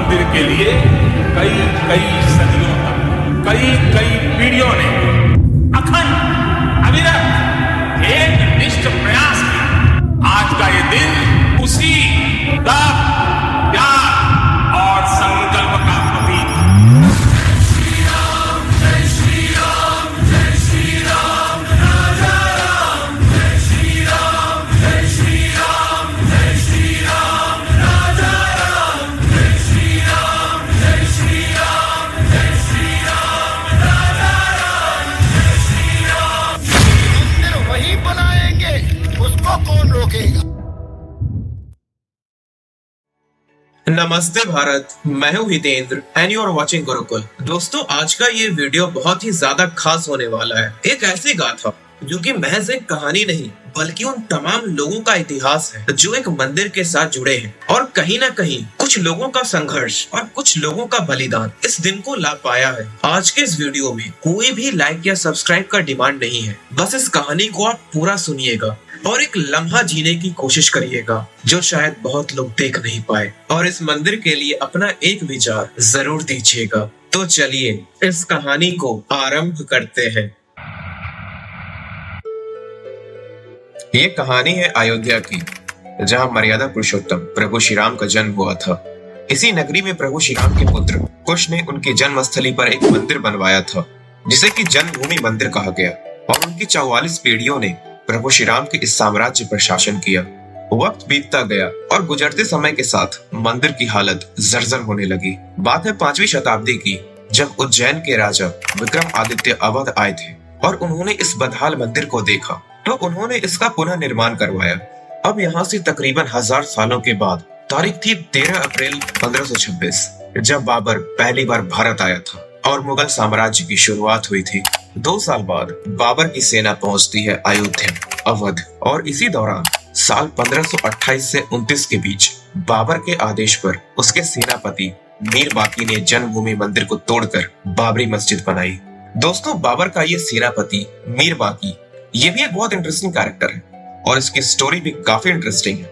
मंदिर के लिए कई कई सदियों तक कई कई पीढ़ियों ने अखंड अविरत एक निष्ठ प्रयास किया। आज का ये दिन उसी तप त्याग और संकल्प का प्रतीक वही बनाएंगे, उसको कौन रोकेगा। नमस्ते भारत, मैं हूं Hitendra and you are watching Gurukul. दोस्तों, आज का ये वीडियो बहुत ही ज्यादा खास होने वाला है। एक ऐसी गाथा जो कि महज एक कहानी नहीं बल्कि उन तमाम लोगों का इतिहास है जो एक मंदिर के साथ जुड़े हैं, और कहीं ना कहीं कुछ लोगों का संघर्ष और कुछ लोगों का बलिदान इस दिन को ला पाया है। आज के इस वीडियो में कोई भी लाइक या सब्सक्राइब का डिमांड नहीं है, बस इस कहानी को आप पूरा सुनिएगा और एक लम्हा जीने की कोशिश करिएगा जो शायद बहुत लोग देख नहीं पाए, और इस मंदिर के लिए अपना एक विचार जरूर दीजिएगा। तो चलिए इस कहानी को आरंभ करते हैं। ये कहानी है अयोध्या की, जहाँ मर्यादा पुरुषोत्तम प्रभु श्री राम का जन्म हुआ था। इसी नगरी में प्रभु श्री राम के पुत्र कुश ने उनकी जन्मस्थली पर एक मंदिर बनवाया था जिसे कि जन्मभूमि मंदिर कहा गया, और उनकी 44 पीढ़ियों ने प्रभु श्री राम के इस साम्राज्य पर शासन किया। वक्त बीतता गया और गुजरते समय के साथ मंदिर की हालत जर्जर होने लगी। बात है 5वीं शताब्दी की, जब उज्जैन के राजा विक्रमादित्य अवध आए थे और उन्होंने इस बदहाल मंदिर को देखा तो उन्होंने इसका पुनः निर्माण करवाया। अब यहाँ से तकरीबन 1000 सालों के बाद तारीख थी 13 अप्रैल 1526, जब बाबर पहली बार भारत आया था और मुगल साम्राज्य की शुरुआत हुई थी। 2 साल बाद बाबर की सेना पहुंचती है अयोध्या, अवध, और इसी दौरान साल 1528 से 29 के बीच बाबर के आदेश पर उसके सेनापति मीर बाकी ने जन्मभूमि मंदिर को तोड़कर बाबरी मस्जिद बनाई। दोस्तों, बाबर का ये सेनापति मीर बाकी ये भी एक बहुत इंटरेस्टिंग कैरेक्टर है और इसकी स्टोरी भी काफी इंटरेस्टिंग है।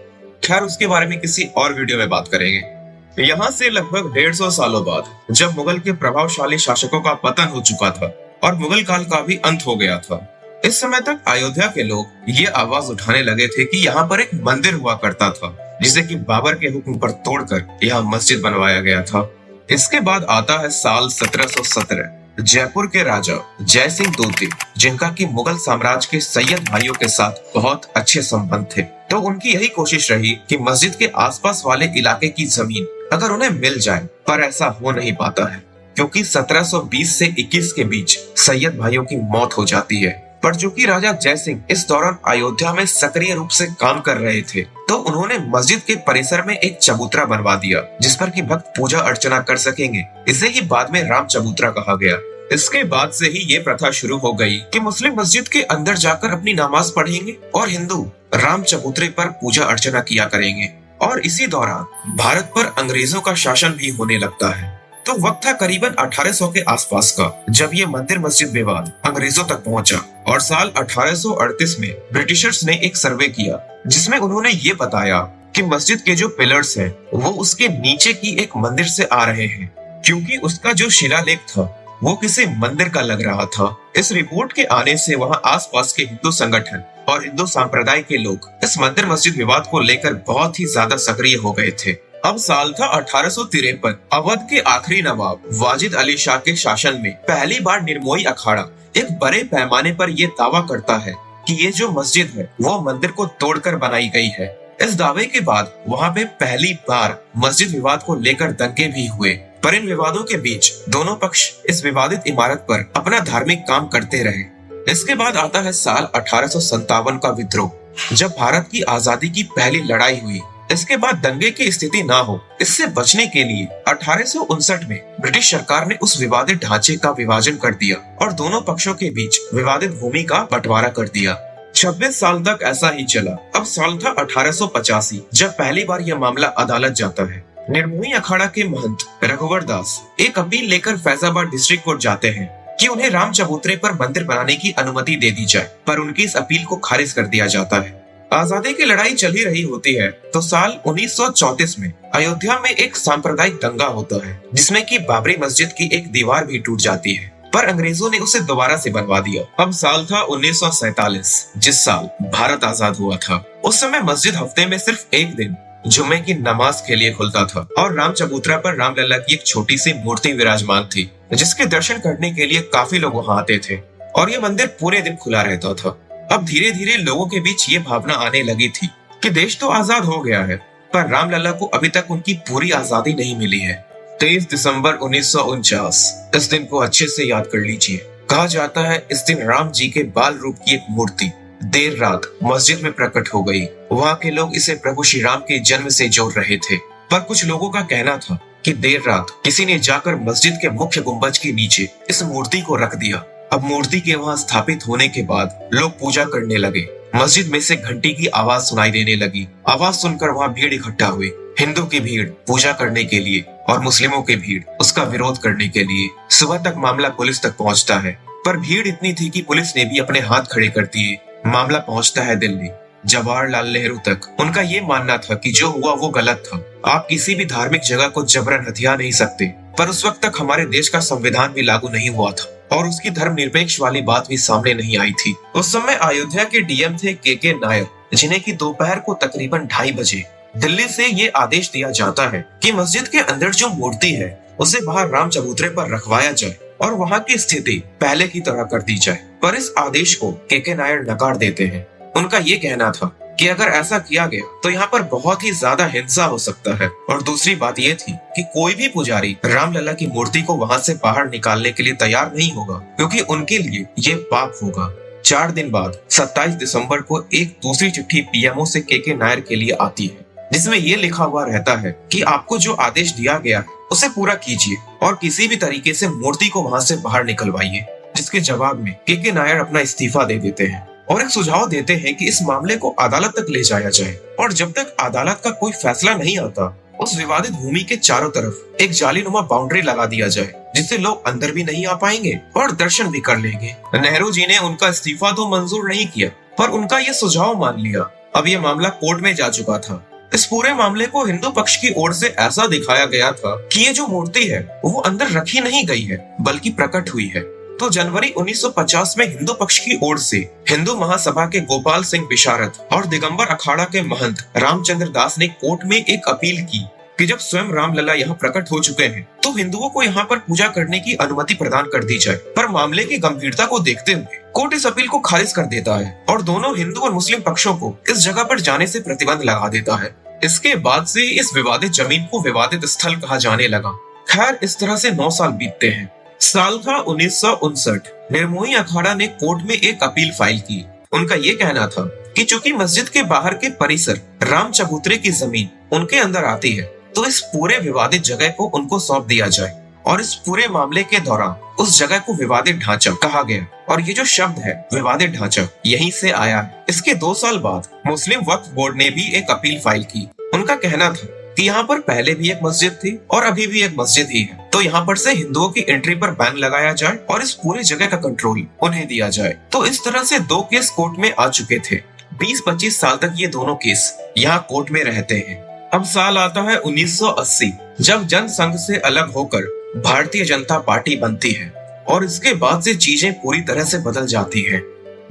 खैर, उसके बारे में किसी और वीडियो में बात करेंगे। यहाँ से लगभग 150 सालों बाद जब मुगल के प्रभावशाली शासकों का पतन हो चुका था और मुगल काल का भी अंत हो गया था, इस समय तक अयोध्या के लोग ये आवाज उठाने लगे थे कि यहाँ पर एक मंदिर हुआ करता था जिसे कि बाबर के हुक्म पर तोड़कर यहाँ मस्जिद बनवाया गया था। इसके बाद आता है साल 1717। जयपुर के राजा जय सिंह दोती, जिनका कि मुगल साम्राज्य के सैयद भाइयों के साथ बहुत अच्छे संबंध थे, तो उनकी यही कोशिश रही कि मस्जिद के आसपास वाले इलाके की जमीन अगर उन्हें मिल जाए, पर ऐसा हो नहीं पाता है क्योंकि 1720 से 21 के बीच सैयद भाइयों की मौत हो जाती है। पर चूंकि राजा जय सिंह इस दौरान अयोध्या में सक्रिय रूप से काम कर रहे थे, तो उन्होंने मस्जिद के परिसर में एक चबूतरा बनवा दिया जिस पर कि भक्त पूजा अर्चना कर सकेंगे। इसे ही बाद में राम चबूतरा कहा गया। इसके बाद से ही ये प्रथा शुरू हो गई कि मुस्लिम मस्जिद के अंदर जाकर अपनी नमाज पढ़ेंगे और हिंदू राम चबूतरे पर पूजा अर्चना किया करेंगे। और इसी दौरान भारत पर अंग्रेजों का शासन भी होने लगता है। तो वक्त था करीबन 1800 के आसपास का, जब ये मंदिर मस्जिद विवाद अंग्रेजों तक पहुंचा, और साल 1838 में ब्रिटिशर्स ने एक सर्वे किया जिसमें उन्होंने ये बताया कि मस्जिद के जो पिलर्स हैं वो उसके नीचे की एक मंदिर से आ रहे हैं, क्योंकि उसका जो शिलालेख था वो किसी मंदिर का लग रहा था। इस रिपोर्ट के आने से वहाँ आसपास के हिंदू संगठन और हिंदू संप्रदाय के लोग इस मंदिर मस्जिद विवाद को लेकर बहुत ही ज्यादा सक्रिय हो गए थे। अब साल था 1853। अवध के आखिरी नवाब वाजिद अली शाह के शासन में पहली बार निर्मोही अखाड़ा एक बड़े पैमाने पर यह दावा करता है कि ये जो मस्जिद है वो मंदिर को तोड़कर बनाई गई है। इस दावे के बाद वहाँ पे पहली बार मस्जिद विवाद को लेकर दंगे भी हुए, पर इन विवादों के बीच दोनों पक्ष इस विवादित इमारत पर अपना धार्मिक काम करते रहे। इसके बाद आता है साल 1857 का विद्रोह, जब भारत की आजादी की पहली लड़ाई हुई। इसके बाद दंगे की स्थिति ना हो, इससे बचने के लिए 1859 में ब्रिटिश सरकार ने उस विवादित ढांचे का विभाजन कर दिया और दोनों पक्षों के बीच विवादित भूमि का बंटवारा कर दिया। 26 साल तक ऐसा ही चला। अब साल था 1885, जब पहली बार यह मामला अदालत जाता है। निर्मोही अखाड़ा के महंत रघुवर दास एक अपील लेकर फैजाबाद डिस्ट्रिक्ट कोर्ट जाते हैं कि उन्हें राम चबूतरे पर मंदिर बनाने की अनुमति दे दी जाए, पर उनकी इस अपील को खारिज कर दिया जाता है। आजादी की लड़ाई चली रही होती है तो साल 1934 में अयोध्या में एक सांप्रदायिक दंगा होता है, जिसमें कि बाबरी मस्जिद की एक दीवार भी टूट जाती है, पर अंग्रेजों ने उसे दोबारा से बनवा दिया। अब साल था 1947, जिस साल भारत आजाद हुआ था। उस समय मस्जिद हफ्ते में सिर्फ एक दिन जुम्मे की नमाज के लिए खुलता था और राम चबूतरा पर रामलला की एक छोटी सी मूर्ति विराजमान थी, जिसके दर्शन करने के लिए काफी लोग वहाँ आते थे और ये मंदिर पूरे दिन खुला रहता था। अब धीरे धीरे लोगों के बीच ये भावना आने लगी थी कि देश तो आजाद हो गया है, पर रामलला को अभी तक उनकी पूरी आजादी नहीं मिली है। 23 दिसंबर 1949, इस दिन को अच्छे से याद कर लीजिए। कहा जाता है इस दिन राम जी के बाल रूप की एक मूर्ति देर रात मस्जिद में प्रकट हो गई। वहाँ के लोग इसे प्रभु श्री राम के जन्म से जोड़ रहे थे, पर कुछ लोगों का कहना था कि देर रात किसी ने जाकर मस्जिद के मुख्य गुंबज के नीचे इस मूर्ति को रख दिया। अब मूर्ति के वहाँ स्थापित होने के बाद लोग पूजा करने लगे। मस्जिद में से घंटी की आवाज सुनाई देने लगी। आवाज सुनकर वहाँ भीड़ इकट्ठा हुई। हिंदू की भीड़ पूजा करने के लिए और मुस्लिमों की भीड़ उसका विरोध करने के लिए। सुबह तक मामला पुलिस तक पहुँचता है, पर भीड़ इतनी थी कि पुलिस ने भी अपने हाथ खड़े कर दिए। मामला पहुँचता है दिल्ली। जवाहरलाल नेहरू तक उनका ये मानना था कि जो हुआ वो गलत था। आप किसी भी धार्मिक जगह को जबरन हथिया नहीं सकते, पर उस वक्त तक हमारे देश का संविधान भी लागू नहीं हुआ था और उसकी धर्मनिरपेक्ष वाली बात भी सामने नहीं आई थी। उस समय अयोध्या के डीएम थे के नायर, जिन्हें की दोपहर को तकरीबन 2:30 बजे दिल्ली से ये आदेश दिया जाता है कि मस्जिद के अंदर जो मूर्ति है उसे बाहर राम चबूतरे पर रखवाया जाए और वहाँ की स्थिति पहले की तरह कर दी जाए। पर इस आदेश को के नायर नकार देते हैं। उनका ये कहना था कि अगर ऐसा किया गया तो यहाँ पर बहुत ही ज्यादा हिंसा हो सकता है, और दूसरी बात ये थी कि कोई भी पुजारी रामलला की मूर्ति को वहाँ से बाहर निकालने के लिए तैयार नहीं होगा, क्योंकि उनके लिए ये पाप होगा। 4 दिन बाद 27 दिसंबर को एक दूसरी चिट्ठी पीएमओ से के नायर के लिए आती है, जिसमें ये लिखा हुआ रहता है कि आपको जो आदेश दिया गया है उसे पूरा कीजिए और किसी भी तरीके से मूर्ति को वहाँ से बाहर निकलवाइए। जिसके जवाब में के नायर अपना इस्तीफा दे देते हैं और एक सुझाव देते हैं कि इस मामले को अदालत तक ले जाया जाए, और जब तक अदालत का कोई फैसला नहीं आता उस विवादित भूमि के चारों तरफ एक जालीनुमा बाउंड्री लगा दिया जाए, जिससे लोग अंदर भी नहीं आ पाएंगे और दर्शन भी कर लेंगे। नेहरू जी ने उनका इस्तीफा तो मंजूर नहीं किया, पर उनका ये सुझाव मान लिया। अब ये मामला कोर्ट में जा चुका था। इस पूरे मामले को हिंदू पक्ष की ओर से ऐसा दिखाया गया था कि ये जो मूर्ति है वो अंदर रखी नहीं गई है, बल्कि प्रकट हुई है। तो जनवरी 1950 में हिंदू पक्ष की ओर से हिंदू महासभा के गोपाल सिंह विशारद और दिगंबर अखाड़ा के महंत रामचंद्र दास ने कोर्ट में एक अपील की कि जब स्वयं रामलला यहाँ प्रकट हो चुके हैं तो हिंदुओं को यहाँ पर पूजा करने की अनुमति प्रदान कर दी जाए। पर मामले की गंभीरता को देखते हुए कोर्ट इस अपील को खारिज कर देता है और दोनों हिंदू और मुस्लिम पक्षों को इस जगह पर जाने से प्रतिबंध लगा देता है। इसके बाद से इस विवादित जमीन को विवादित स्थल कहा जाने लगा। खैर, इस तरह से 9 साल बीतते हैं। साल था 1959। निर्मोही अखाड़ा ने कोर्ट में एक अपील फाइल की। उनका ये कहना था कि चूंकि मस्जिद के बाहर के परिसर राम चबूतरे की जमीन उनके अंदर आती है, तो इस पूरे विवादित जगह को उनको सौंप दिया जाए। और इस पूरे मामले के दौरान उस जगह को विवादित ढांचा कहा गया, और ये जो शब्द है विवादित ढांचा यहीं से आया है। इसके 2 साल बाद मुस्लिम वक्फ बोर्ड ने भी एक अपील फाइल की। उनका कहना था कि यहाँ पर पहले भी एक मस्जिद थी और अभी भी एक मस्जिद ही है, तो यहाँ पर से हिंदुओं की एंट्री पर बैन लगाया जाए और इस पूरी जगह का कंट्रोल उन्हें दिया जाए। तो इस तरह से 2 केस कोर्ट में आ चुके थे। 20-25 साल तक ये दोनों केस यहाँ कोर्ट में रहते हैं। अब साल आता है 1980, जब जनसंघ से अलग होकर भारतीय जनता पार्टी बनती है, और इसके बाद से चीजें पूरी तरह से बदल जाती है।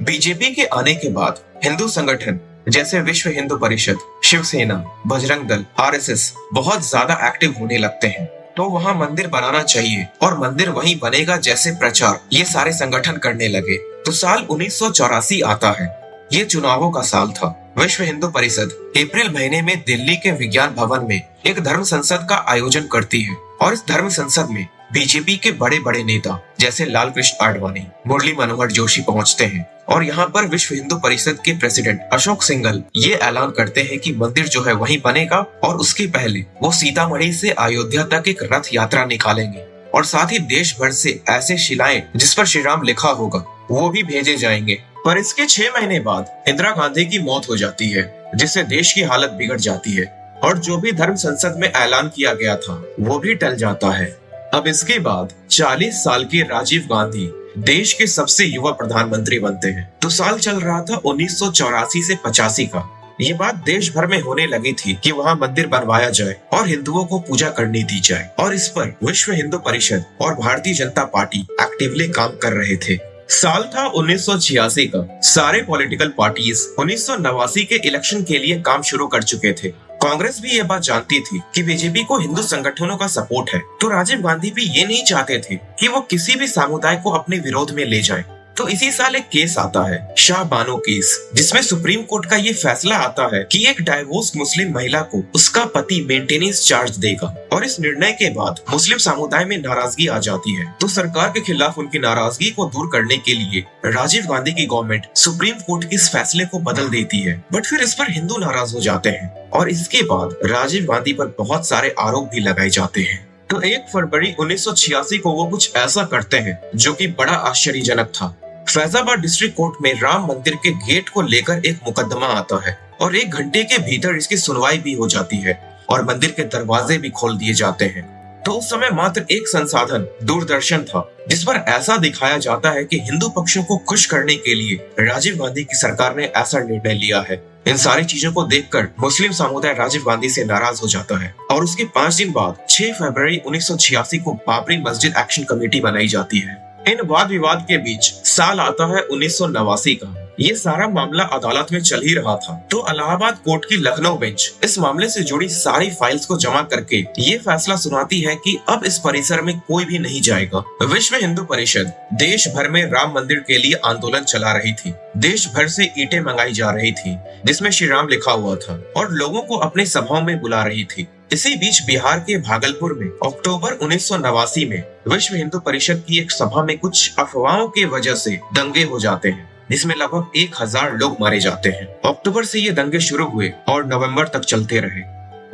बीजेपी के आने के बाद हिंदू संगठन जैसे विश्व हिंदू परिषद, शिवसेना, बजरंग दल, आरएसएस बहुत ज्यादा एक्टिव होने लगते हैं। तो वहाँ मंदिर बनाना चाहिए और मंदिर वहीं बनेगा जैसे प्रचार ये सारे संगठन करने लगे। तो साल 1984 आता है। ये चुनावों का साल था। विश्व हिंदू परिषद अप्रैल महीने में दिल्ली के विज्ञान भवन में एक धर्म संसद का आयोजन करती है, और इस धर्म संसद में बीजेपी के बड़े बड़े नेता जैसे लाल कृष्ण आडवाणी, मुरली मनोहर जोशी पहुंचते हैं, और यहाँ पर विश्व हिंदू परिषद के प्रेसिडेंट अशोक सिंघल ये ऐलान करते हैं कि मंदिर जो है वहीं बनेगा, और उसके पहले वो सीतामढ़ी से अयोध्या तक एक रथ यात्रा निकालेंगे, और साथ ही देश भर से ऐसे शिलाएं जिस पर श्री राम लिखा होगा वो भी भेजे जाएंगे। पर इसके 6 महीने बाद इंदिरा गांधी की मौत हो जाती है, जिससे देश की हालत बिगड़ जाती है, और जो भी धर्म संसद में ऐलान किया गया था वो भी टल जाता है। अब इसके बाद 40 साल के राजीव गांधी देश के सबसे युवा प्रधानमंत्री बनते हैं। तो साल चल रहा था 1984 से 85 का। ये बात देश भर में होने लगी थी कि वहाँ मंदिर बनवाया जाए और हिंदुओं को पूजा करने दी जाए, और इस पर विश्व हिंदू परिषद और भारतीय जनता पार्टी एक्टिवली काम कर रहे थे। साल था 1986 का। सारे पॉलिटिकल पार्टीज 1989 के इलेक्शन के लिए काम शुरू कर चुके थे। कांग्रेस भी ये बात जानती थी कि बीजेपी को हिंदू संगठनों का सपोर्ट है, तो राजीव गांधी भी ये नहीं चाहते थे कि वो किसी भी समुदाय को अपने विरोध में ले जाए। तो इसी साल एक केस आता है, शाह बानो केस, जिसमें सुप्रीम कोर्ट का ये फैसला आता है कि एक डाइवोर्स मुस्लिम महिला को उसका पति मेंटेनेंस चार्ज देगा। और इस निर्णय के बाद मुस्लिम समुदाय में नाराजगी आ जाती है। तो सरकार के खिलाफ उनकी नाराजगी को दूर करने के लिए राजीव गांधी की गवर्नमेंट सुप्रीम कोर्ट के इस फैसले को बदल देती है। बट फिर इस पर हिंदू नाराज हो जाते हैं और इसके बाद राजीव गांधी पर बहुत सारे आरोप भी लगाए जाते हैं। तो 1 फरवरी 1986 को वो कुछ ऐसा करते हैं जो कि बड़ा आश्चर्यजनक था। फैजाबाद डिस्ट्रिक्ट कोर्ट में राम मंदिर के गेट को लेकर एक मुकदमा आता है और 1 घंटे के भीतर इसकी सुनवाई भी हो जाती है और मंदिर के दरवाजे भी खोल दिए जाते हैं। तो उस समय मात्र एक संसाधन दूरदर्शन था जिस पर ऐसा दिखाया जाता है कि हिंदू पक्षों को खुश करने के लिए राजीव गांधी की सरकार ने ऐसा निर्णय लिया है। इन सारी चीजों को देखकर मुस्लिम समुदाय राजीव गांधी से नाराज हो जाता है और उसके 5 दिन बाद 6 फरवरी 1986 को बाबरी मस्जिद एक्शन कमेटी बनाई जाती है। इन वाद विवाद के बीच साल आता है 1989 का। ये सारा मामला अदालत में चल ही रहा था। तो इलाहाबाद कोर्ट की लखनऊ बेंच इस मामले से जुड़ी सारी फाइल्स को जमा करके ये फैसला सुनाती है कि अब इस परिसर में कोई भी नहीं जाएगा। विश्व हिंदू परिषद देश भर में राम मंदिर के लिए आंदोलन चला रही थी। देश भर से ईंटें मंगाई जा रही थी जिसमें श्री राम लिखा हुआ था और लोगों को अपने सभाओं में बुला रही थी। इसी बीच बिहार के भागलपुर में अक्टूबर 1989 में विश्व हिंदू परिषद की एक सभा में कुछ अफवाहों के वजह से दंगे हो जाते हैं जिसमें लगभग 1000 लोग मारे जाते हैं। अक्टूबर से ये दंगे शुरू हुए और नवंबर तक चलते रहे।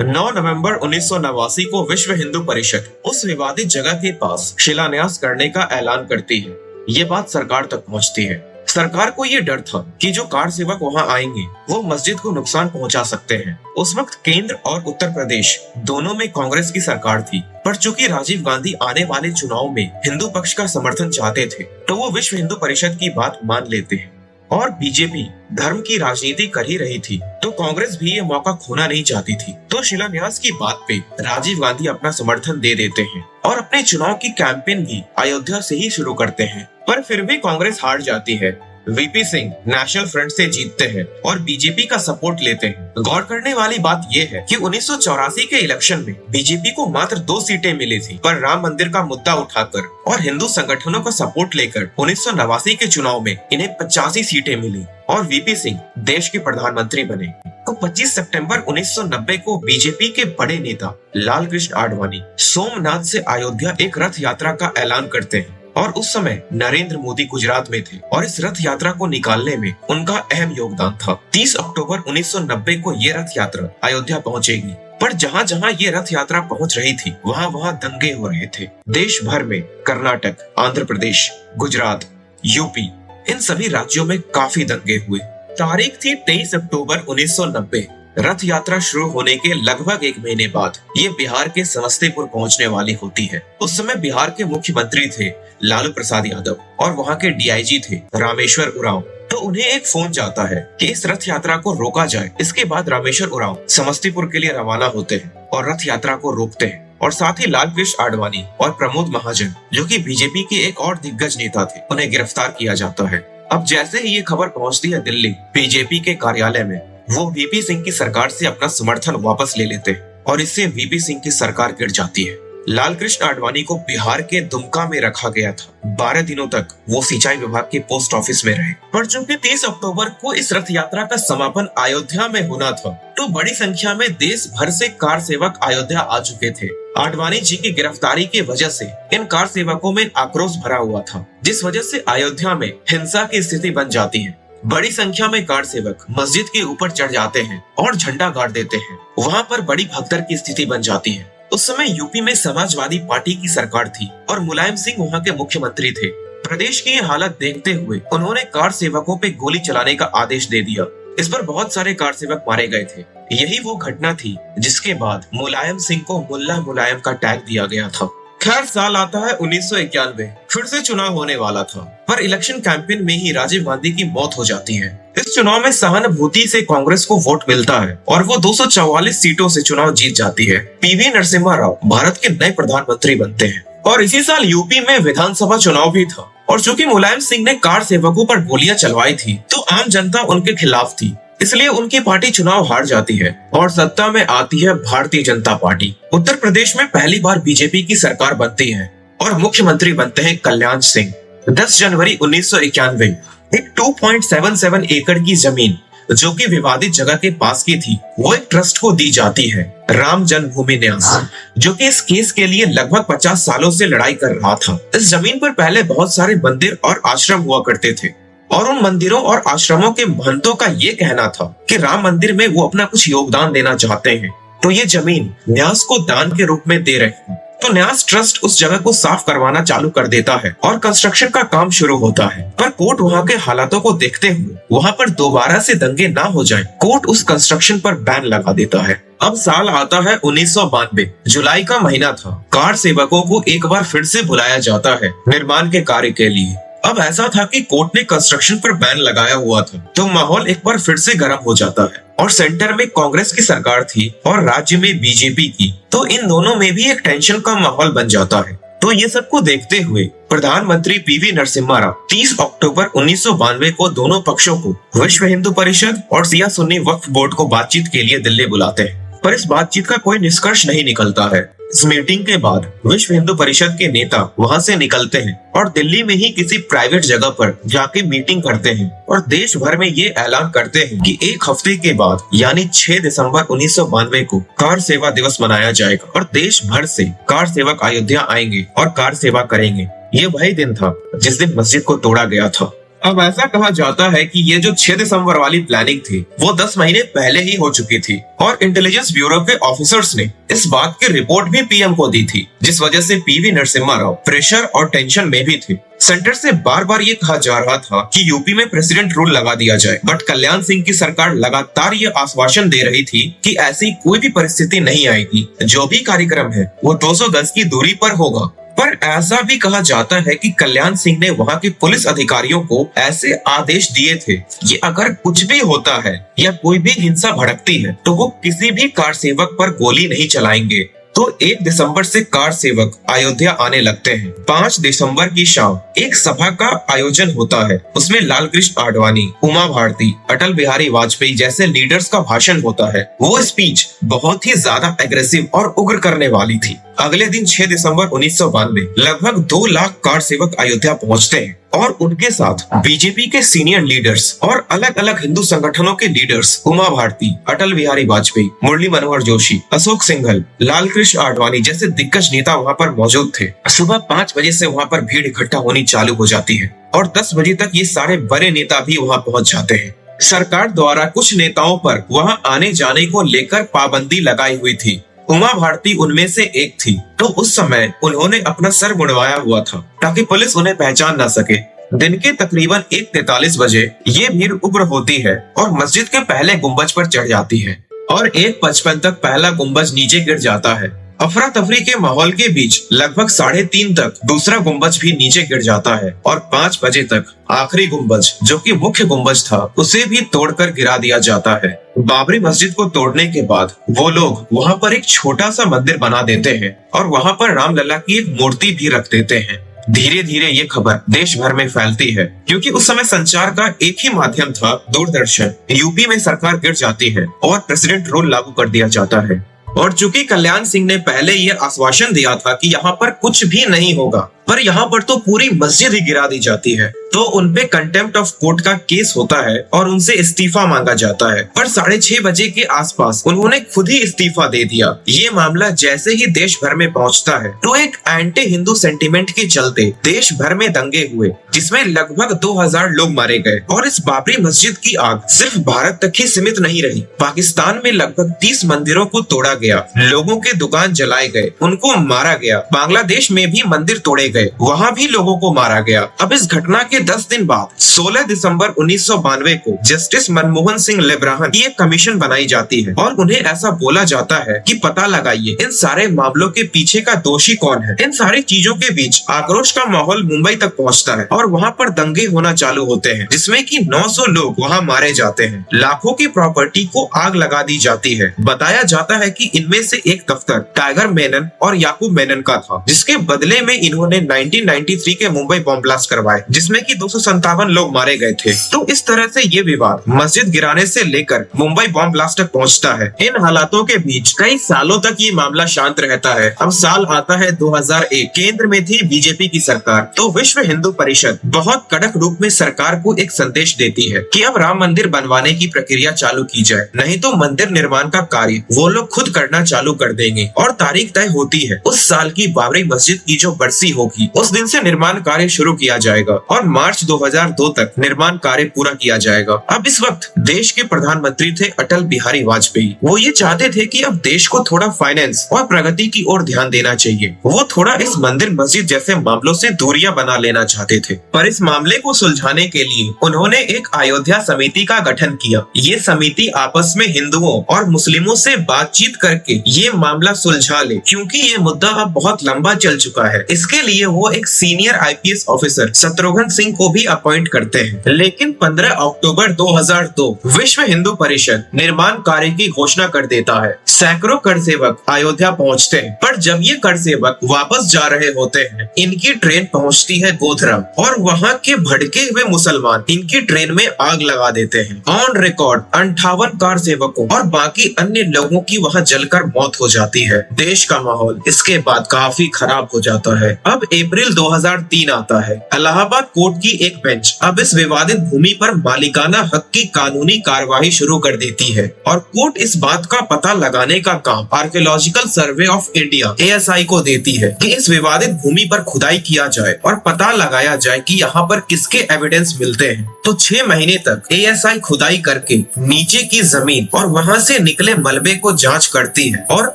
9 नवंबर 1989 को विश्व हिंदू परिषद उस विवादित जगह के पास शिलान्यास करने का ऐलान करती है। ये बात सरकार तक पहुंचती है। सरकार को ये डर था कि जो कार सेवक वहां आएंगे वो मस्जिद को नुकसान पहुंचा सकते हैं। उस वक्त केंद्र और उत्तर प्रदेश दोनों में कांग्रेस की सरकार थी, पर चूंकि राजीव गांधी आने वाले चुनाव में हिंदू पक्ष का समर्थन चाहते थे तो वो विश्व हिंदू परिषद की बात मान लेते हैं। और बीजेपी धर्म की राजनीति कर ही रही थी तो कांग्रेस भी ये मौका खोना नहीं चाहती थी। तो शिलान्यास की बात पे राजीव गांधी अपना समर्थन दे देते हैं और अपने चुनाव की कैंपेन भी अयोध्या से ही शुरू करते हैं। पर फिर भी कांग्रेस हार जाती है। वीपी सिंह नेशनल फ्रंट से जीतते हैं और बीजेपी का सपोर्ट लेते हैं। गौर करने वाली बात यह है कि 1984 के इलेक्शन में बीजेपी को मात्र 2 सीटें मिली थी, पर राम मंदिर का मुद्दा उठाकर और हिंदू संगठनों का सपोर्ट लेकर 1989 के चुनाव में इन्हें 85 सीटें मिली और वीपी सिंह देश के प्रधानमंत्री बने। तो 25 सितंबर 1990 को बीजेपी के बड़े नेता लाल कृष्ण आडवाणी सोमनाथ से अयोध्या एक रथ यात्रा का ऐलान करते हैं और उस समय नरेंद्र मोदी गुजरात में थे और इस रथ यात्रा को निकालने में उनका अहम योगदान था। 30 अक्टूबर 1990 को ये रथ यात्रा अयोध्या पहुंचेगी, पर जहां जहां ये रथ यात्रा पहुंच रही थी वहां वहां दंगे हो रहे थे। देश भर में कर्नाटक, आंध्र प्रदेश, गुजरात, यूपी, इन सभी राज्यों में काफी दंगे हुए। तारीख थी 23 अक्टूबर 1990। रथ यात्रा शुरू होने के लगभग 1 महीने बाद ये बिहार के समस्तीपुर पहुंचने वाली होती है। उस समय बिहार के मुख्यमंत्री थे लालू प्रसाद यादव और वहां के डीआईजी थे रामेश्वर उरांव। तो उन्हें एक फोन जाता है कि इस रथ यात्रा को रोका जाए। इसके बाद रामेश्वर उरांव समस्तीपुर के लिए रवाना होते हैं और रथ यात्रा को रोकते हैं और साथ ही लाल कृष्ण आडवाणी और प्रमोद महाजन जो कि बीजेपी के एक और दिग्गज नेता थे उन्हें गिरफ्तार किया जाता है। अब जैसे ही ये खबर पहुंचती है दिल्ली बीजेपी के कार्यालय में, वो वीपी सिंह की सरकार से अपना समर्थन वापस ले लेते हैं और इससे वीपी सिंह की सरकार गिर जाती है। लाल कृष्ण आडवाणी को बिहार के दुमका में रखा गया था। 12 दिनों तक वो सिंचाई विभाग के पोस्ट ऑफिस में रहे। पर चूंकि 30 अक्टूबर को इस रथ यात्रा का समापन अयोध्या में होना था तो बड़ी संख्या में देश भर से कार सेवक अयोध्या आ चुके थे। आडवाणी जी की गिरफ्तारी की वजह से इन कार सेवकों में आक्रोश भरा हुआ था, जिस वजह से अयोध्या में हिंसा की स्थिति बन जाती है। बड़ी संख्या में कार सेवक मस्जिद के ऊपर चढ़ जाते हैं और झंडा गाड़ देते हैं। वहाँ पर बड़ी भगदड़ की स्थिति बन जाती है। उस समय यूपी में समाजवादी पार्टी की सरकार थी और मुलायम सिंह वहाँ के मुख्यमंत्री थे। प्रदेश की ये हालत देखते हुए उन्होंने कार सेवकों पे गोली चलाने का आदेश दे दिया। इस पर बहुत सारे कार सेवक मारे गए थे। यही वो घटना थी जिसके बाद मुलायम सिंह को मुल्ला मुलायम का टैग दिया गया था। खैर साल आता है 1991, फिर से चुनाव होने वाला था, पर इलेक्शन कैंपेन में ही राजीव गांधी की मौत हो जाती है। इस चुनाव में सहानुभूति से कांग्रेस को वोट मिलता है और वो 244 सीटों से चुनाव जीत जाती है। पीवी नरसिम्हा राव भारत के नए प्रधानमंत्री बनते हैं और इसी साल यूपी में विधानसभा चुनाव भी था। और चूंकि मुलायम सिंह ने कार सेवकों पर गोलियां चलवाई थी, तो आम जनता उनके खिलाफ थी, इसलिए उनकी पार्टी चुनाव हार जाती है और सत्ता में आती है भारतीय जनता पार्टी। उत्तर प्रदेश में पहली बार बीजेपी की सरकार बनती है और मुख्यमंत्री बनते हैं कल्याण सिंह। 10 जनवरी 1991 एक 2.77 एकड़ की जमीन जो कि विवादित जगह के पास की थी, वो एक ट्रस्ट को दी जाती है, राम जन्मभूमि न्यास, जो कि इस केस के लिए लगभग 50 सालों से लड़ाई कर रहा था। इस जमीन पर पहले बहुत सारे मंदिर और आश्रम हुआ करते थे और उन मंदिरों और आश्रमों के महंतों का ये कहना था कि राम मंदिर में वो अपना कुछ योगदान देना चाहते हैं, तो ये जमीन न्यास को दान के रूप में दे रहे हैं। तो न्यास ट्रस्ट उस जगह को साफ करवाना चालू कर देता है और कंस्ट्रक्शन का काम शुरू होता है। पर कोर्ट वहाँ के हालातों को देखते हुए वहाँ पर दोबारा से दंगे ना हो जाएं, कोर्ट उस कंस्ट्रक्शन पर बैन लगा देता है। अब साल आता है 1992, जुलाई का महीना था। कार सेवकों को एक बार फिर से बुलाया जाता है निर्माण के कार्य के लिए। अब ऐसा था कि कोर्ट ने कंस्ट्रक्शन पर बैन लगाया हुआ था, तो माहौल एक बार फिर से गर्म हो जाता है और सेंटर में कांग्रेस की सरकार थी और राज्य में बीजेपी की, तो इन दोनों में भी एक टेंशन का माहौल बन जाता है। तो ये सबको देखते हुए प्रधानमंत्री पीवी नरसिम्हा राव 30 अक्टूबर 1992 को दोनों पक्षों को विश्व हिंदू परिषद और शिया सुन्नी वक्फ बोर्ड को बातचीत के लिए दिल्ली बुलाते हैं, पर इस बातचीत का कोई निष्कर्ष नहीं निकलता है। इस मीटिंग के बाद विश्व हिंदू परिषद के नेता वहां से निकलते हैं और दिल्ली में ही किसी प्राइवेट जगह पर जाके मीटिंग करते हैं और देश भर में ये ऐलान करते हैं कि एक हफ्ते के बाद यानी 6 दिसंबर 1992 को कार सेवा दिवस मनाया जाएगा और देश भर से कार सेवक अयोध्या आएंगे और कार सेवा करेंगे। ये वही दिन था जिस दिन मस्जिद को तोड़ा गया था। अब ऐसा कहा जाता है कि ये जो 6 दिसंबर वाली प्लानिंग थी वो 10 महीने पहले ही हो चुकी थी और इंटेलिजेंस ब्यूरो के ऑफिसर्स ने इस बात की रिपोर्ट भी पीएम को दी थी, जिस वजह से पीवी नरसिम्हा राव प्रेशर और टेंशन में भी थे। सेंटर से बार बार ये कहा जा रहा था कि यूपी में प्रेसिडेंट रूल लगा दिया जाए, बट कल्याण सिंह की सरकार लगातार ये आश्वासन दे रही थी कि ऐसी कोई भी परिस्थिति नहीं आएगी, जो भी कार्यक्रम है वो 200 गज की दूरी पर होगा। पर ऐसा भी कहा जाता है कि कल्याण सिंह ने वहां के पुलिस अधिकारियों को ऐसे आदेश दिए थे कि अगर कुछ भी होता है या कोई भी हिंसा भड़कती है तो वो किसी भी कार सेवक पर गोली नहीं चलाएंगे। तो 1 दिसंबर से कार सेवक अयोध्या आने लगते हैं। 5 दिसंबर की शाम एक सभा का आयोजन होता है, उसमें लाल कृष्ण आडवाणी, उमा भारती, अटल बिहारी वाजपेयी जैसे लीडर्स का भाषण होता है। वो स्पीच बहुत ही ज्यादा एग्रेसिव और उग्र करने वाली थी। अगले दिन 6 दिसंबर 1992 लगभग 2 लाख कार सेवक अयोध्या पहुंचते हैं और उनके साथ बीजेपी के सीनियर लीडर्स और अलग अलग हिंदू संगठनों के लीडर्स उमा भारती, अटल बिहारी वाजपेयी, मुरली मनोहर जोशी, अशोक सिंघल, लाल कृष्ण आडवाणी जैसे दिग्गज नेता वहां पर मौजूद थे। सुबह 5 बजे से वहां पर भीड़ इकट्ठा होनी चालू हो जाती है और 10 बजे तक ये सारे बड़े नेता भी वहां पहुंच जाते हैं। सरकार द्वारा कुछ नेताओं पर वहां आने जाने को लेकर पाबंदी लगाई हुई थी। उमा भारती उनमें से एक थी, तो उस समय उन्होंने अपना सर मुड़वाया हुआ था ताकि पुलिस उन्हें पहचान ना सके। दिन के तकरीबन 1:43 बजे ये भीड़ उग्र होती है और मस्जिद के पहले गुंबज पर चढ़ जाती है और 1:55 तक पहला गुंबज नीचे गिर जाता है। अफरा तफरी के माहौल के बीच लगभग 3:30 तक दूसरा गुंबज भी नीचे गिर जाता है और 5 बजे तक आखिरी गुंबज जो कि मुख्य गुंबज था उसे भी तोड़कर गिरा दिया जाता है। बाबरी मस्जिद को तोड़ने के बाद वो लोग वहाँ पर एक छोटा सा मंदिर बना देते हैं और वहाँ पर रामलला की एक मूर्ति भी रख देते हैं। धीरे धीरे ये खबर देश भर में फैलती है क्योंकि उस समय संचार का एक ही माध्यम था, दूरदर्शन। यूपी में सरकार गिर जाती है और प्रेसिडेंट रूल लागू कर दिया जाता है। और चूंकि कल्याण सिंह ने पहले ये आश्वासन दिया था कि यहाँ पर कुछ भी नहीं होगा, पर यहाँ पर तो पूरी मस्जिद ही गिरा दी जाती है, तो उनपे कंटेम्प्ट ऑफ कोर्ट का केस होता है और उनसे इस्तीफा मांगा जाता है। पर 6:30 बजे के आसपास उन्होंने खुद ही इस्तीफा दे दिया। ये मामला जैसे ही देश भर में पहुंचता है तो एक एंटी हिंदू सेंटीमेंट के चलते देश भर में दंगे हुए, जिसमें लगभग 2000 लोग मारे गए। और इस बाबरी मस्जिद की आग सिर्फ भारत तक ही सीमित नहीं रही, पाकिस्तान में लगभग 30 मंदिरों को तोड़ा गया, लोगों के दुकान जलाए गए, उनको मारा गया। बांग्लादेश में भी मंदिर तोड़े गए, वहाँ भी लोगों को मारा गया। अब इस घटना के 10 दिन बाद 16 दिसंबर 1992 को जस्टिस मनमोहन सिंह लेब्राहन की एक कमीशन बनाई जाती है और उन्हें ऐसा बोला जाता है कि पता लगाइए इन सारे मामलों के पीछे का दोषी कौन है। इन सारी चीजों के बीच आक्रोश का माहौल मुंबई तक पहुंचता है और वहां पर दंगे होना चालू होते हैं, जिसमें कि 900 लोग वहां मारे जाते हैं। लाखों की प्रॉपर्टी को आग लगा दी जाती है। बताया जाता है कि इनमें से एक दफ्तर टाइगर मेनन और याकूब मेनन का था, जिसके बदले में इन्होंने 1993 के मुंबई बॉम्ब ब्लास्ट करवाए, जिसमें कि 257 लोग मारे गए थे। तो इस तरह से ये विवाद मस्जिद गिराने से लेकर मुंबई बॉम्ब ब्लास्ट तक पहुंचता है। इन हालातों के बीच कई सालों तक ये मामला शांत रहता है। अब साल आता है 2001। केंद्र में थी बीजेपी की सरकार, तो विश्व हिंदू परिषद बहुत कड़क रूप में सरकार को एक संदेश देती है कि अब राम मंदिर बनवाने की प्रक्रिया चालू की जाए, नहीं तो मंदिर निर्माण का कार्य वो लोग खुद करना चालू कर देंगे। और तारीख तय होती है उस साल की बाबरी मस्जिद की जो बरसी होगी, उस दिन से निर्माण कार्य शुरू किया जाएगा और मार्च 2002 तक निर्माण कार्य पूरा किया जाएगा। अब इस वक्त देश के प्रधानमंत्री थे अटल बिहारी वाजपेयी। वो ये चाहते थे कि अब देश को थोड़ा फाइनेंस और प्रगति की ओर ध्यान देना चाहिए। वो थोड़ा इस मंदिर मस्जिद जैसे मामलों से दूरियां बना लेना चाहते थे, पर इस मामले को सुलझाने के लिए उन्होंने एक अयोध्या समिति का गठन किया। ये समिति आपस में हिंदुओं और मुस्लिमों से बातचीत करके ये मामला सुलझा ले, क्योंकि ये मुद्दा अब बहुत लंबा चल चुका है। इसके लिए वो एक senior IPS officer Shatrughan Singh को भी अपॉइंट करते हैं। लेकिन 15 अक्टूबर 2002 विश्व हिंदू परिषद निर्माण कार्य की घोषणा कर देता है। सैकड़ों कर सेवक अयोध्या पहुंचते हैं, पर जब ये कर सेवक वापस जा रहे होते हैं, इनकी ट्रेन पहुंचती है गोधरा और वहां के भड़के हुए मुसलमान इनकी ट्रेन में आग लगा देते हैं। ऑन रिकॉर्ड 58 कार सेवकों और बाकी अन्य लोगों की वहां जलकर मौत हो जाती है। देश का माहौल इसके बाद काफी खराब हो जाता है। अब अप्रैल 2003 आता है। इलाहाबाद कोर्ट की एक बेंच अब इस विवादित भूमि पर मालिकाना हक की कानूनी कार्यवाही शुरू कर देती है और कोर्ट इस बात का पता लगाने का काम archaeological survey of India ASI को देती है कि इस विवादित भूमि पर खुदाई किया जाए और पता लगाया जाए कि यहाँ पर किसके एविडेंस मिलते हैं। तो 6 महीने तक ASI खुदाई करके नीचे की जमीन और वहाँ से निकले मलबे को जांच करती है और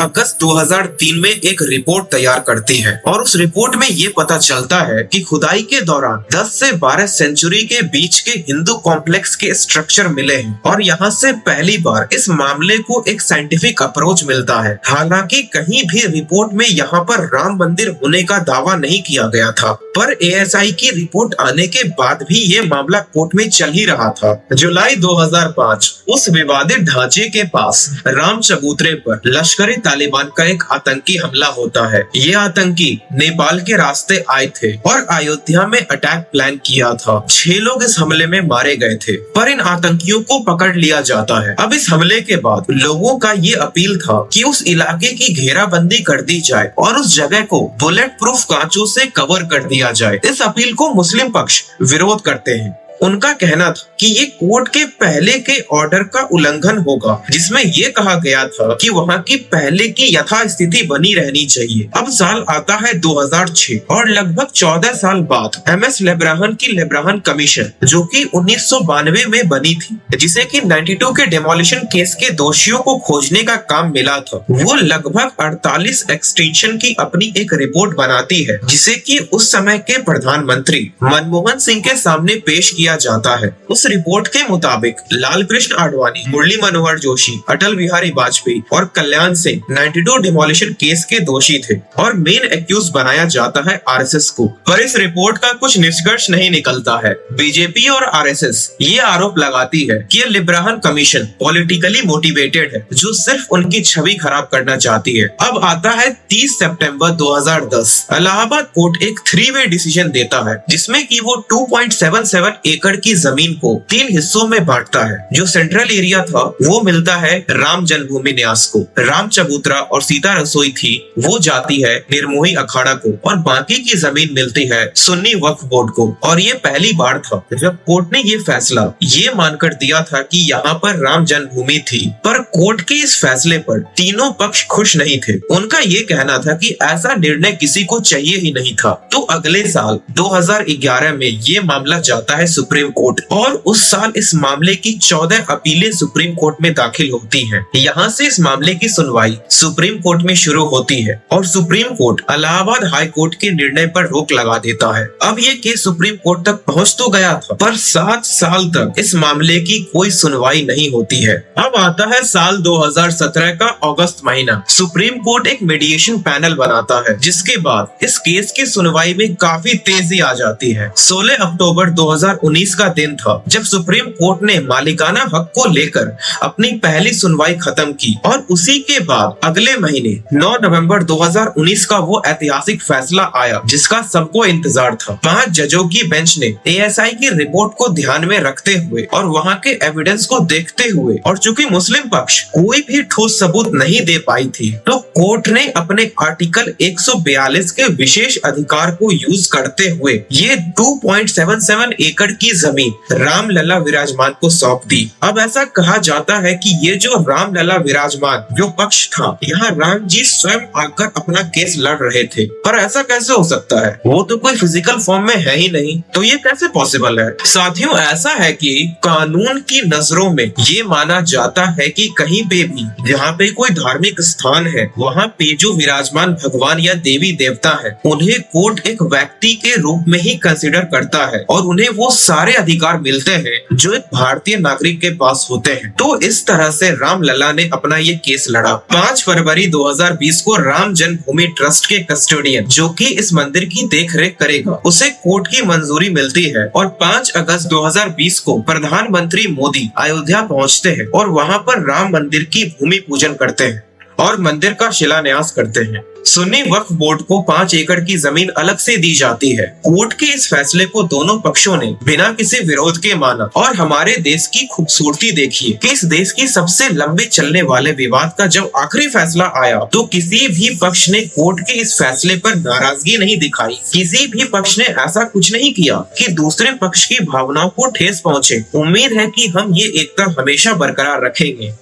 अगस्त 2003 में एक रिपोर्ट तैयार करती है और उस रिपोर्ट में ये पता चलता है कि खुदाई के दौरान 10 से 12 सेंचुरी के बीच के हिंदू कॉम्प्लेक्स के स्ट्रक्चर मिले हैं और यहाँ से पहली बार इस मामले को एक साइंटिफिक अप्रोच मिलता है। हालांकि कहीं भी रिपोर्ट में यहाँ पर राम मंदिर होने का दावा नहीं किया गया था, पर ASI की रिपोर्ट आने के बाद भी ये मामला कोर्ट में चल ही रहा था। जुलाई 2005 उस विवादित ढांचे के पास राम चबूतरे पर लश्कर-ए तालिबान का एक आतंकी हमला होता है। ये आतंकी नेपाल के रास्ते आए थे और अयोध्या में अटैक प्लान किया था। 6 लोग इस हमले में मारे गए थे, पर इन आतंकियों को पकड़ लिया जाता है। अब इस हमले के बाद लोगों का ये अपील था कि उस इलाके की घेराबंदी कर दी जाए और उस जगह को बुलेट प्रूफ कांचों से कवर कर दिया जाए। इस अपील को मुस्लिम पक्ष विरोध करते हैं। उनका कहना था कि ये कोर्ट के पहले के ऑर्डर का उल्लंघन होगा, जिसमें ये कहा गया था कि वहाँ की पहले की यथास्थिति बनी रहनी चाहिए। अब साल आता है 2006 और लगभग 14 साल बाद MS लेब्राहन की लेब्राहन कमीशन, जो कि 1992 में बनी थी, जिसे कि 92 के डेमोलिशन केस के दोषियों को खोजने का काम मिला था, वो लगभग 48 एक्सटेंशन की अपनी एक रिपोर्ट बनाती है, जिसे कि उस समय के प्रधानमंत्री मनमोहन सिंह के सामने पेश किया जाता है। उस रिपोर्ट के मुताबिक लाल कृष्ण आडवाणी, मुरली मनोहर जोशी, अटल बिहारी वाजपेयी और कल्याण सिंह 92 डिमोलिशन केस के दोषी थे और मेन एक्यूज बनाया जाता है RSS को। पर इस रिपोर्ट का कुछ निष्कर्ष नहीं निकलता है। बीजेपी और RSS ये आरोप लगाती है कि ये लेब्राहन कमीशन पॉलिटिकली मोटिवेटेड है, जो सिर्फ उनकी छवि खराब करना चाहती है। अब आता है 30 सितंबर 2010। इलाहाबाद कोर्ट एक 3-वे डिसीजन देता है, जिसमें कि वो 2.77 एकड़ की जमीन को 3 हिस्सों में बांटता है। जो सेंट्रल एरिया था वो मिलता है राम जन्मभूमि न्यास को, राम चबूतरा और सीता रसोई थी वो जाती है निर्मोही अखाड़ा को और बाकी की जमीन मिलती है सुन्नी वक्फ बोर्ड को। और ये पहली बार था जब कोर्ट ने ये फैसला ये मानकर दिया था कि यहाँ पर राम जन्मभूमि थी, पर कोर्ट के इस फैसले पर तीनों पक्ष खुश नहीं थे। उनका ये कहना था कि ऐसा निर्णय किसी को चाहिए ही नहीं था। तो अगले साल 2011 में ये मामला जाता है सुप्रीम कोर्ट और उस साल इस मामले की 14 अपीलें सुप्रीम कोर्ट में दाखिल होती हैं। यहाँ से इस मामले की सुनवाई सुप्रीम कोर्ट में शुरू होती है और supreme court Allahabad high court के निर्णय पर रोक लगा देता है। अब ये केस सुप्रीम कोर्ट तक पहुँच तो गया था, पर 7 साल तक इस मामले की कोई सुनवाई नहीं होती है। अब आता है साल 2017 का अगस्त महीना। सुप्रीम कोर्ट एक मीडिएशन पैनल बनाता है, जिसके बाद इस केस की सुनवाई में काफी तेजी आ जाती है। 16 अक्टूबर 2019 का दिन था जब सुप्रीम कोर्ट ने मालिकाना हक को लेकर अपनी पहली सुनवाई खत्म की और उसी के बाद अगले महीने 9 नवंबर 2019 का वो ऐतिहासिक फैसला आया जिसका सबको इंतजार था। 5 जजों की बेंच ने एएसआई की रिपोर्ट को ध्यान में रखते हुए और वहाँ के एविडेंस को देखते हुए और चूंकि मुस्लिम पक्ष कोई भी ठोस सबूत नहीं दे पाई थी, तो कोर्ट ने अपने आर्टिकल 142 के विशेष अधिकार को यूज करते हुए ये 2.77 एकड़ की जमीन रामलला विराजमान को सौंप दी। अब ऐसा कहा जाता है कि ये जो रामलला विराजमान जो पक्ष था, यहाँ राम जी स्वयं आकर अपना केस लड़ रहे थे। पर ऐसा कैसे हो सकता है? वो तो कोई फिजिकल फॉर्म में है ही नहीं, तो ये कैसे पॉसिबल है? साथियों, ऐसा है कि कानून की नजरों में ये माना जाता है कि कहीं पे भी जहाँ पे कोई धार्मिक स्थान है, वहाँ पे जो विराजमान भगवान या देवी देवता है, उन्हें कोर्ट एक व्यक्ति के रूप में ही कंसिडर करता है और उन्हें वो सारे अधिकार मिलते हैं जो एक भारतीय नागरिक के पास होते हैं। तो इस तरह से रामलला ने अपना ये केस लड़ा। 5 फरवरी 2020 को राम जन्मभूमि ट्रस्ट के कस्टोडियन, जो कि इस मंदिर की देखरेख करेगा, उसे कोर्ट की मंजूरी मिलती है और 5 अगस्त 2020 को प्रधानमंत्री मोदी अयोध्या पहुंचते हैं और वहां पर राम मंदिर की भूमि पूजन करते हैं और मंदिर का शिलान्यास करते हैं। सुन्नी वक्फ बोर्ड को 5 एकड़ की जमीन अलग से दी जाती है। कोर्ट के इस फैसले को दोनों पक्षों ने बिना किसी विरोध के माना और हमारे देश की खूबसूरती देखिए कि इस देश की सबसे लंबे चलने वाले विवाद का जब आखिरी फैसला आया तो किसी भी पक्ष ने कोर्ट के इस फैसले पर नाराजगी नहीं दिखाई। किसी भी पक्ष ने ऐसा कुछ नहीं किया कि दूसरे पक्ष की भावनाओं को ठेस पहुंचे। उम्मीद है कि हम ये एकता हमेशा बरकरार रखेंगे।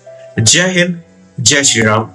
जय हिंद, जय श्री राम।